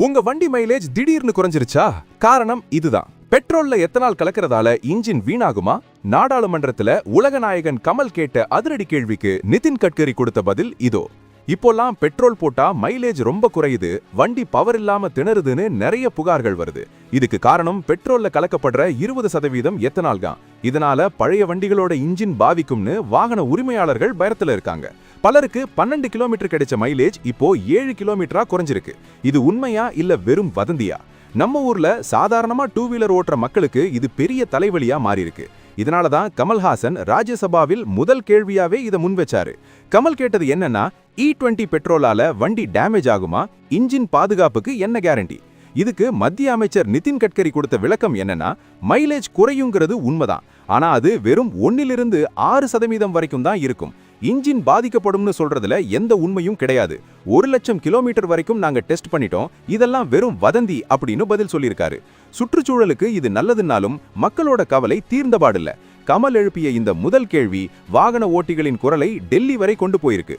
உங்க வண்டி மைலேஜ் திடீர்னு குறைஞ்சிருச்சா? காரணம் இதுதான். பெட்ரோல்ல எத்தனால் கலக்கறதால இன்ஜின் வீணாகுமா? நாடாளுமன்றத்துல உலகநாயகன் கமல் கேட்ட அதிரடி கேள்விக்கு நிதின் கட்கரி கொடுத்த பதில் இதோ. இப்போல்லாம் பெட்ரோல் போட்டா மைலேஜ் ரொம்ப குறையுது, வண்டி பவர் இல்லாம திணறுதுன்னு நிறைய புகார்கள் வருது. இதுக்கு காரணம் பெட்ரோல்ல கலக்கப்படுற 20% எத்தனால் தான். இதனால பழைய வண்டிகளோட இன்ஜின் பாதிக்கும்னு வாகன உரிமையாளர்கள் பயத்துல இருக்காங்க. பலருக்கு 12 கிலோமீட்டர் கிடைச்ச மைலேஜ் இப்போ 7 கிலோமீட்டரா குறைஞ்சிருக்கு. இது உண்மையா இல்ல வெறும் வதந்தியா? நம்ம ஊர்ல சாதாரணமா 2 வீலர் ஓட்டுற மக்களுக்கு இது பெரிய தலைவலியா மாறி இருக்கு. இதனாலதான் கமல்ஹாசன் ராஜ்யசபாவில் முதல் கேள்வியாவே இதை முன் வச்சாரு. கமல் கேட்டது என்னன்னா, E20 பெட்ரோலால வண்டி டேமேஜ் ஆகுமா? இன்ஜின் பாதுகாப்புக்கு என்ன கேரண்டி? இதுக்கு மத்திய அமைச்சர் நிதின் கட்கரி கொடுத்த விளக்கம் என்னன்னா, மைலேஜ் குறையுங்கிறது உண்மைதான், ஆனா அது வெறும் 1 to 6% வரைக்கும் தான் இருக்கும். இன்ஜின் பாதிக்கப்படும்னு சொல்றதுல எந்த உண்மையும் கிடையாது. 1,00,000 கிலோமீட்டர் வரைக்கும் நாங்க டெஸ்ட் பண்ணிட்டோம், இதெல்லாம் வெறும் வதந்தி அப்படின்னு பதில் சொல்லியிருக்காரு. சுற்றுச்சூழலுக்கு இது நல்லதுன்னாலும் மக்களோட கவலை தீர்ந்தபாடில்ல. கமல் எழுப்பிய இந்த முதல் கேள்வி வாகன ஓட்டிகளின் குரலை டெல்லி வரை கொண்டு போயிருக்கு.